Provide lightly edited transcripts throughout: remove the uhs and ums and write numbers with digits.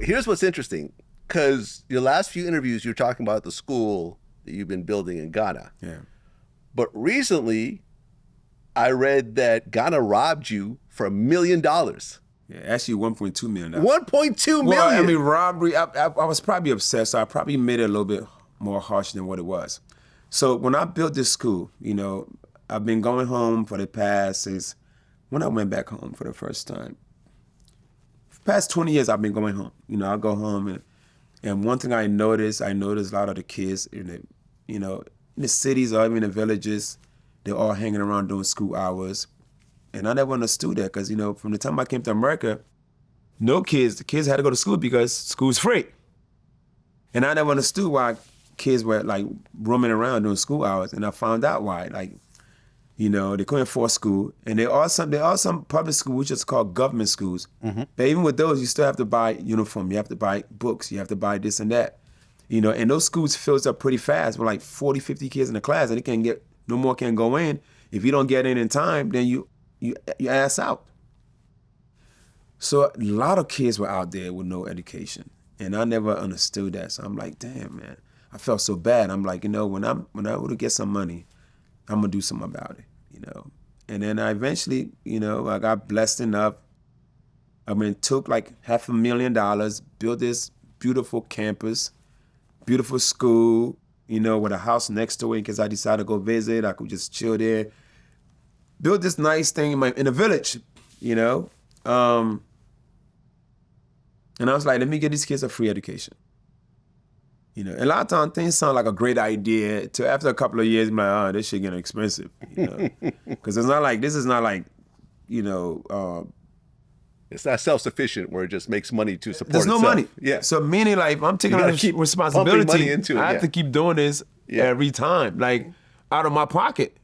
Here's what's interesting, because your last few interviews, you're talking about the school that you've been building in Ghana. Yeah. But recently, I read that Ghana robbed you for $1 million. Yeah, actually 1.2 million. $1.2 million. Well, I mean, robbery, I was probably obsessed. So I probably made it a little bit more harsh than what it was. So when I built this school, you know, I've been going home for the past, since when I went back home for the first time. For the past 20 years, I've been going home. You know, I go home and one thing I noticed a lot of the kids in the cities or even in the villages, they're all hanging around doing school hours. And I never understood that because, you know, from the time I came to America, the kids had to go to school because school's free. And I never understood why kids were like roaming around doing school hours. And I found out why. Like, you know, they couldn't afford school. And there are some public schools which is called government schools. Mm-hmm. But even with those, you still have to buy uniform. You have to buy books. You have to buy this and that. You know, and those schools fills up pretty fast with like 40, 50 kids in the class, and no more can go in. If you don't get in time, then you ass out. So a lot of kids were out there with no education, and I never understood that. So I'm like, damn, man, I felt so bad. I'm like, you know, when I able to get some money, I'm gonna do something about it, you know. And then I eventually, you know, I got blessed enough. I mean, took like $500,000, built this beautiful campus, beautiful school, you know, with a house next to it in case I decided to go visit. I could just chill there. Built this nice thing in a village, you know. And I was like, let me get these kids a free education. You know, and a lot of times things sound like a great idea. After a couple of years, I'm like, oh, this shit getting expensive, you know. Because this is not like, you know, it's not self-sufficient where it just makes money to support there's itself. no money. Yeah. So meaning like, if I'm taking on keep responsibility, money into it, I have to keep doing this every time, like out of my pocket.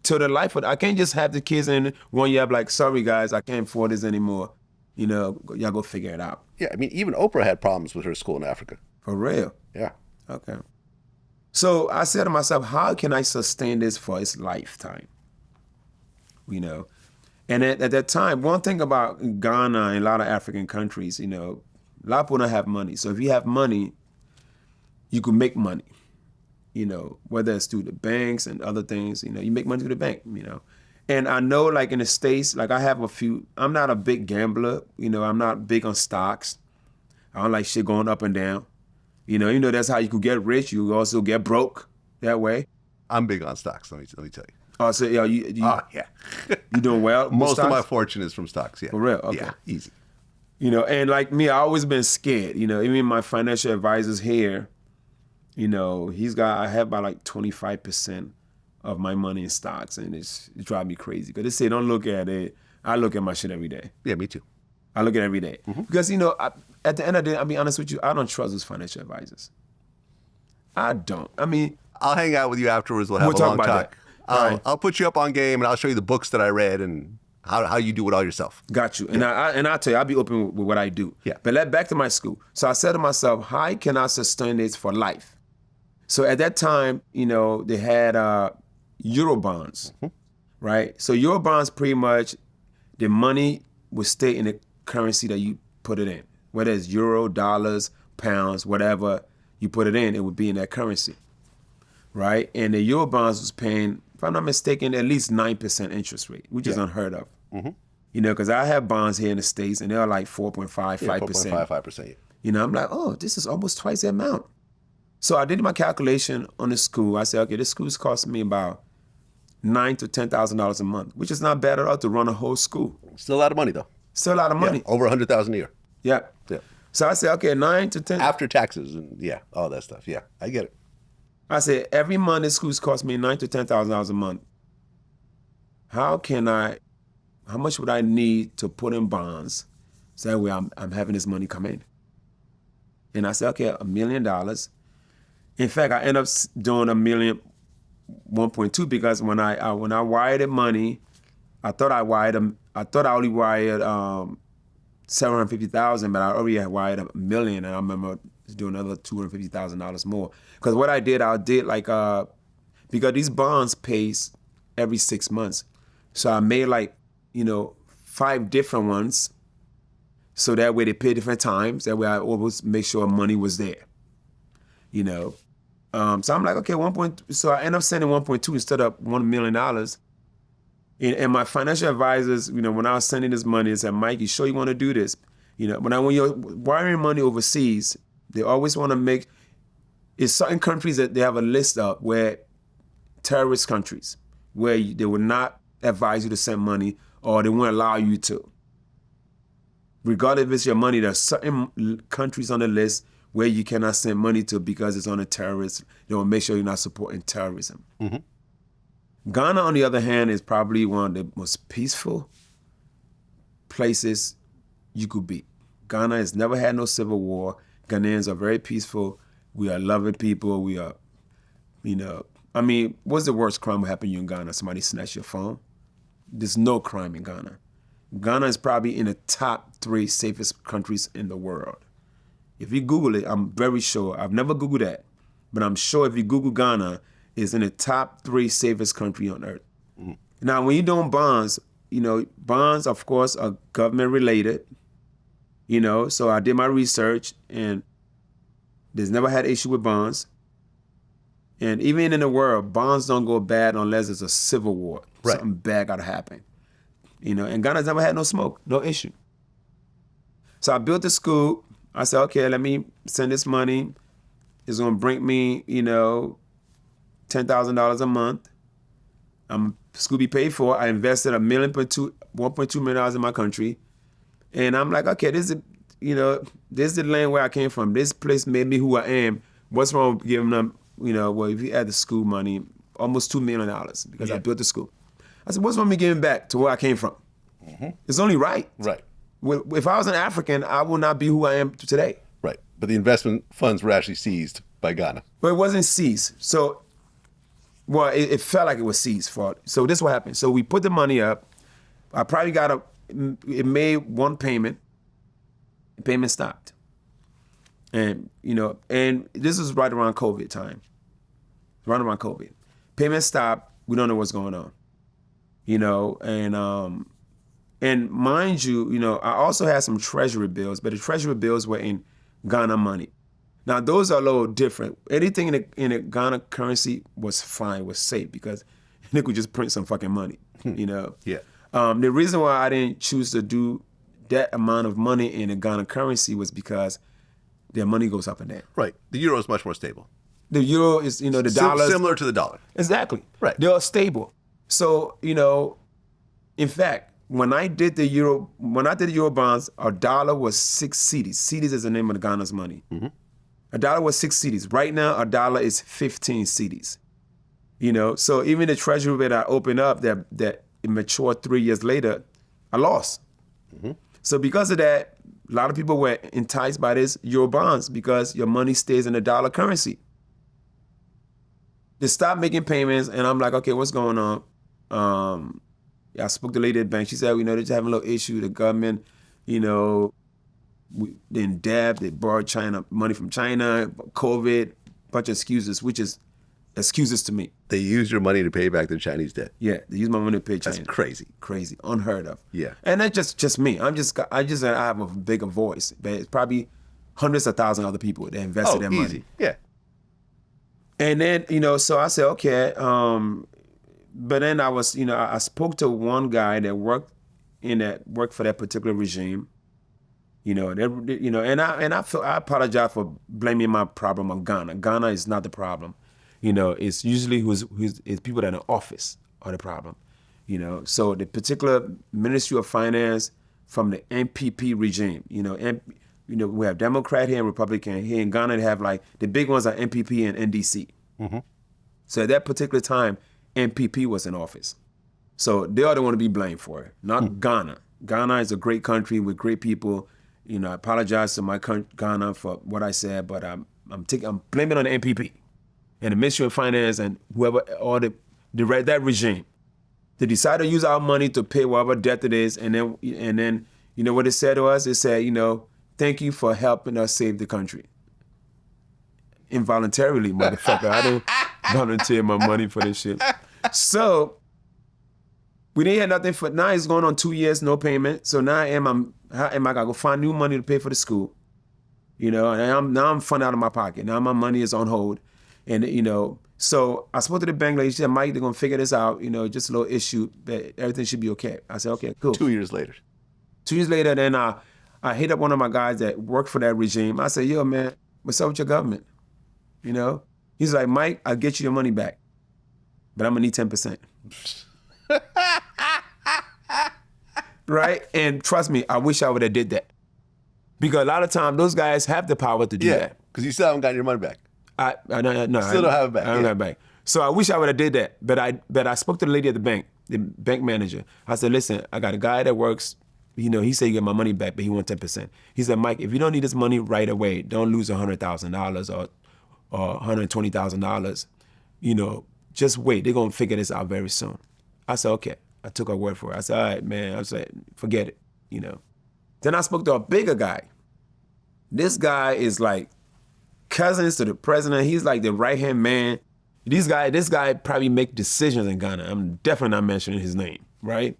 To the life of I can't just have the kids in 1 year, I'm like, sorry guys, I can't afford this anymore. You know, y'all go figure it out. Yeah, I mean, even Oprah had problems with her school in Africa. For real? Yeah. Okay. So I said to myself, how can I sustain this for its lifetime? You know, and at that time, one thing about Ghana and a lot of African countries, you know, a lot of people don't have money. So if you have money, you can make money. You know, whether it's through the banks and other things, you know, you make money through the bank, you know. And I know like in the States, like I have I'm not a big gambler, you know, I'm not big on stocks. I don't like shit going up and down. You know, that's how you could get rich. You also get broke that way. I'm big on stocks, let me tell you. Oh, so yeah, you doing well? Most stocks? of my fortune is from stocks, yeah. For real? Okay. Yeah, easy. You know, and like me, I always been scared, you know, even my financial advisors here, you know, I have about like 25% of my money in stocks, and it drives me crazy. Because they say, don't look at it. I look at my shit every day. Yeah, me too. I look at it every day. Mm-hmm. Because, you know, at the end of the day, I'll be honest with you, I don't trust those financial advisors. I don't. I mean, I'll hang out with you afterwards. We'll have a long talk. I'll put you up on game, and I'll show you the books that I read and how you do it all yourself. Got you. And I'll tell you, I'll be open with what I do. Yeah. But back to my school. So I said to myself, how can I sustain this for life? So at that time, you know, they had Eurobonds, mm-hmm. right? So Eurobonds, pretty much, the money would stay in the currency that you put it in. Whether it's euro, dollars, pounds, whatever you put it in, it would be in that currency, right? And the Eurobonds was paying, if I'm not mistaken, at least 9% interest rate, which is unheard of. Mm-hmm. You know, because I have bonds here in the States, and they're like 4.5, 5%. 4.5%, yeah. You know, I'm like, oh, this is almost twice the amount. So I did my calculation on the school. I said, okay, this school's costing me about $9,000 to $10,000 a month, which is not bad at all to run a whole school. Still a lot of money, though. Still a lot of money. Yeah, over $100,000 a year. Yeah. Yeah. So I said, okay, 9 to 10. After taxes and all that stuff. Yeah, I get it. I said, every month this school's cost me $9,000 to $10,000 a month. How much would I need to put in bonds so that way I'm having this money come in? And I said, okay, $1 million. In fact, I ended up doing $1 million, 1.2, because when I wired the money, I thought I only wired $750,000, but I already had wired $1 million, and I remember doing another $250,000 more. Because what I did like because these bonds pays every 6 months, so I made like 5 different ones. So that way they pay different times. That way I always make sure money was there. You know. So I'm like, okay, so I end up sending 1.2 instead of $1 million. And my financial advisors, you know, when I was sending this money, they said, Mike, you sure you want to do this? You know, when you're wiring money overseas, they always want to make, it's certain countries that they have a list of where terrorist countries, where they will not advise you to send money or they won't allow you to. Regardless if it's your money, there are certain countries on the list where you cannot send money to because it's on a terrorist. They will make sure you're not supporting terrorism. Mm-hmm. Ghana, on the other hand, is probably one of the most peaceful places you could be. Ghana has never had no civil war. Ghanaians are very peaceful. We are loving people. We are, you know, I mean, what's the worst crime that happened to you in Ghana? Somebody snatched your phone? There's no crime in Ghana. Ghana is probably in the top 3 safest countries in the world. If you Google it, I'm very sure, I've never Googled that, but I'm sure if you Google Ghana, it's in the top 3 safest country on earth. Mm. Now, when you're doing bonds, you know, bonds, of course, are government related, you know, so I did my research and there's never had issue with bonds. And even in the world, bonds don't go bad unless there's a civil war. Right. Something bad gotta happen. You know, and Ghana's never had no smoke, no issue. So I built the school. I said, okay, let me send this money. It's gonna bring me, you know, $10,000 a month. School be paid for. I invested $1.2 million in my country. And I'm like, okay, this is the land where I came from. This place made me who I am. What's wrong with giving them, you know, well, if you add the school money, almost $2 million because I built the school. I said, what's wrong with me giving back to where I came from? Mm-hmm. It's only right. Right. If I was an African, I would not be who I am today. Right. But the investment funds were actually seized by Ghana. But it wasn't seized. So, well, it felt like it was seized for it. So this is what happened. So we put the money up. I probably it made one payment. The payment stopped. And, you know, and this was right around COVID time. Right around COVID. Payment stopped. We don't know what's going on. You know, and mind you, you know, I also had some treasury bills, but the treasury bills were in Ghana money. Now, those are a little different. Anything in the Ghana currency was fine, was safe, because they could just print some fucking money, you know? Yeah. The reason why I didn't choose to do that amount of money in the Ghana currency was because their money goes up and down. Right. The euro is much more stable. The euro is, you know, the dollar. Similar to the dollar. Exactly. Right. They're stable. So, you know, in fact, when I did the Eurobonds, our dollar was 6 cedis. Cedis is the name of Ghana's money. Mm-hmm. A dollar was 6 cedis. Right now, a dollar is 15 cedis. You know, so even the treasury that I opened up that it matured 3 years later, I lost. Mm-hmm. So because of that, a lot of people were enticed by this Eurobonds because your money stays in the dollar currency. They stopped making payments, and I'm like, okay, what's going on? I spoke to the lady at the bank. She said, you know, they're just having a little issue. The government, you know, they're in debt. They borrowed money from China, COVID, bunch of excuses, which is excuses to me. They used your money to pay back their Chinese debt. Yeah, they used my money to pay China. That's crazy. Crazy, unheard of. Yeah. And that's just me. I have a bigger voice, but it's probably hundreds of thousands of other people that invested their money. Yeah. And then, you know, so I said, okay. But then I spoke to one guy that worked for that particular regime. You know, and I apologize for blaming my problem on Ghana. Ghana is not the problem. You know, it's usually it's people that are in office are the problem. You know, so the particular Ministry of Finance from the NPP regime. You know, we have Democrat here and Republican. Here in Ghana, they have like the big ones are NPP and NDC. Mm-hmm. So at that particular time, NPP was in office. So they are the one to be blamed for it, not Ghana. Ghana is a great country with great people. You know, I apologize to my Ghana for what I said, but I'm blaming it on the NPP and the Ministry of Finance and whoever, or that regime. They decided to use our money to pay whatever debt it is, and then you know what it said to us? It said, you know, thank you for helping us save the country. Involuntarily, motherfucker. I didn't volunteer my money for this shit. So we didn't have nothing for, now it's going on 2 years, no payment. So now I'm How am I gonna go find new money to pay for the school? You know, and now I'm funding out of my pocket. Now my money is on hold. And, you know, so I spoke to the bank lady. She said, Mike, they're going to figure this out. You know, just a little issue, but everything should be okay. I said, okay, cool. 2 years later. 2 years later, then I hit up one of my guys that worked for that regime. I said, yo, man, what's up with your government? You know? He's like, Mike, I'll get you your money back, but I'm going to need 10%. Right? And trust me, I wish I would have did that. Because a lot of times, those guys have the power to do that. Because you still haven't gotten your money back. No, still don't have it back. I don't have it back. So I wish I would have did that. But I spoke to the lady at the bank manager. I said, listen, I got a guy that works, you know, he said he get my money back, but he wants 10%. He said, Mike, if you don't need this money right away, don't lose $100,000 or $120,000. You know, just wait. They're going to figure this out very soon. I said, okay. I took her word for it. I said, all right, man. I said, forget it, you know. Then I spoke to a bigger guy. This guy is like cousins to the president. He's like the right-hand man. This guy probably make decisions in Ghana. I'm definitely not mentioning his name, right?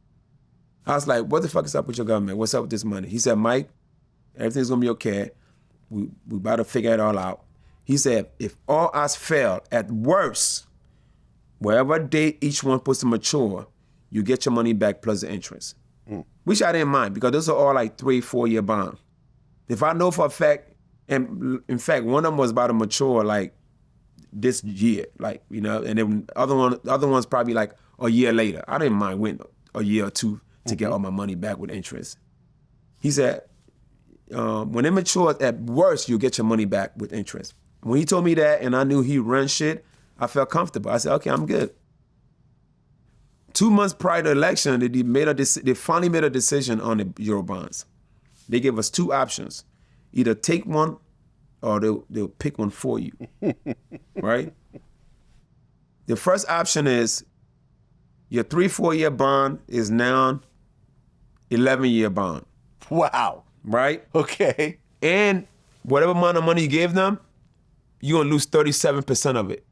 I was like, what the fuck is up with your government? What's up with this money? He said, Mike, everything's gonna be okay. We about to figure it all out. He said, if all odds fail, at worst, whatever date each one puts to mature, you get your money back plus the interest. Which I didn't mind because those are all like 3-4 year bonds. If I know for a fact, and in fact, one of them was about to mature like this year, like, you know, and then other one's probably like a year later. I didn't mind waiting a year or two to get all my money back with interest. He said, when it matures, at worst, you'll get your money back with interest. When he told me that and I knew he ran shit, I felt comfortable. I said, okay, I'm good. 2 months prior to the election, they finally made a decision on the Eurobonds. They gave us 2 options. Either take one or they'll pick one for you, right? The first option is your 3-4 year bond is now 11-year bond. Wow. Right? Okay. And whatever amount of money you gave them, you're going to lose 37% of it.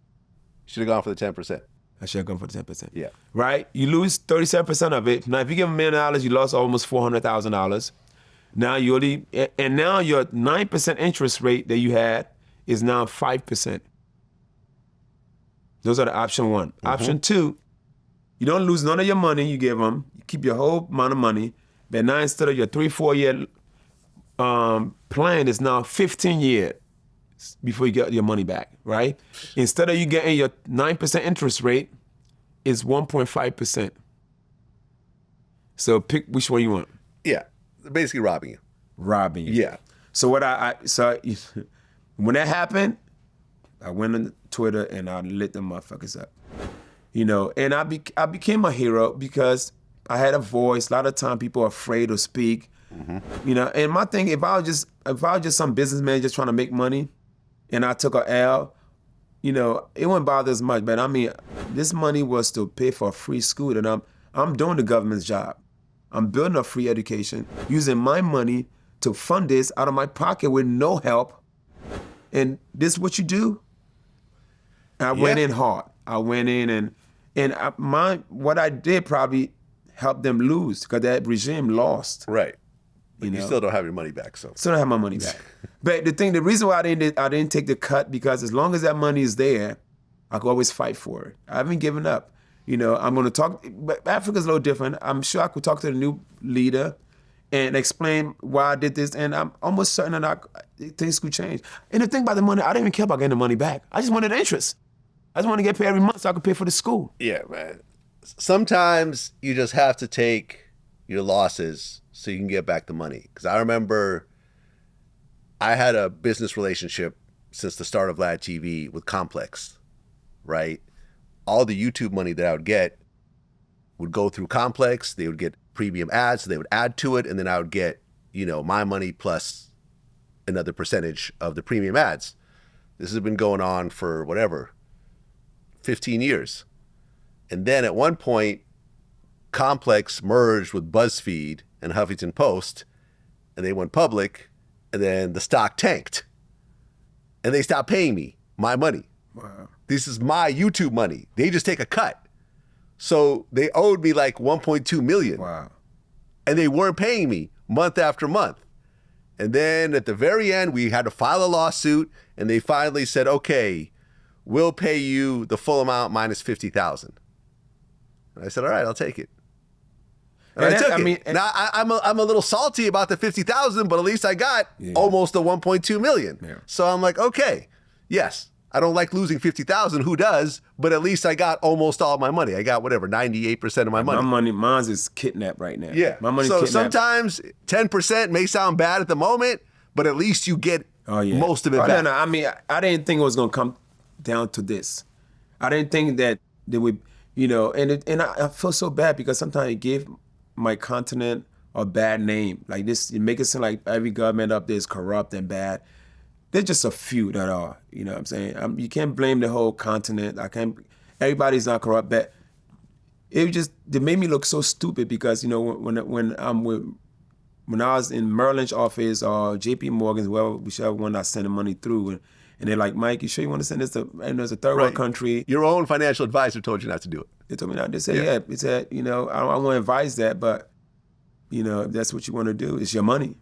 Should have gone for the 10%. I should have gone for the 10%. Yeah. Right? You lose 37% of it. Now, if you give them $1 million, you lost almost $400,000. Now your 9% interest rate that you had is now 5%. Those are the option one. Mm-hmm. Option two, you don't lose none of your money you give them. You keep your whole amount of money. But now instead of your 3-4 year plan is now 15 years before you get your money back, right? Instead of you getting your 9% interest rate, it's 1.5%. So pick which one you want. Yeah, basically robbing you. Robbing you. Yeah. So when that happened, I went on Twitter and I lit them motherfuckers up. You know, and I became a hero because I had a voice. A lot of time people are afraid to speak. Mm-hmm. You know, and my thing, if I was just some businessman just trying to make money, and I took a L, you know, it wouldn't bother as much. But I mean, this money was to pay for a free school, and I'm doing the government's job. I'm building a free education, using my money to fund this out of my pocket with no help. And this is what you do? I went in hard. I went in what I did probably helped them lose because that regime lost. Right. But you still don't have your money back, so. Still don't have my money back. But the reason why I didn't take the cut, because as long as that money is there, I could always fight for it. I haven't given up. You know, I'm going to talk, but Africa's a little different. I'm sure I could talk to the new leader and explain why I did this, and I'm almost certain that things could change. And the thing about the money, I didn't even care about getting the money back. I just wanted the interest. I just wanted to get paid every month so I could pay for the school. Yeah, man. Sometimes you just have to take your losses so you can get back the money. Because I remember I had a business relationship since the start of Vlad TV with Complex, right? All the YouTube money that I would get would go through Complex. They would get premium ads, so they would add to it, and then I would get, you know, my money plus another percentage of the premium ads. This has been going on for whatever, 15 years. And then at one point, Complex merged with BuzzFeed and Huffington Post, and they went public, and then the stock tanked. And they stopped paying me my money. Wow. This is my YouTube money. They just take a cut. So they owed me like $1.2 million. Wow. And they weren't paying me. month after month. And then at the very end, we had to file a lawsuit, and they finally said, okay, we'll pay you the full amount minus $50,000. And I said, all right, I'll take it. And I took it. Now I'm a little salty about the $50,000, but at least I got almost the 1.2 million. Yeah. So I'm like, okay, yes, I don't like losing 50,000. Who does? But at least I got almost all my money. I got whatever 98% of my money. Mine's is kidnapped right now. Yeah, my money's kidnapped. Sometimes 10% may sound bad at the moment, but at least you get most of it back. No, I mean, I didn't think it was gonna come down to this. I didn't think that they would, you know, and I feel so bad because sometimes it give my continent a bad name. Like this, you make it seem like every government up there is corrupt and bad. There's just a few that are, you know what I'm saying? You can't blame the whole continent. Everybody's not corrupt, but they made me look so stupid because, you know, when I was in Merrill Lynch office or JP Morgan's, whichever one I send the money through, and they're like, Mike, you sure you want to send this to, and there's a third world country? Your own financial advisor told you not to do it. They told me not. They said, they said, you know, I don't want to advise that, but, you know, if that's what you want to do, it's your money.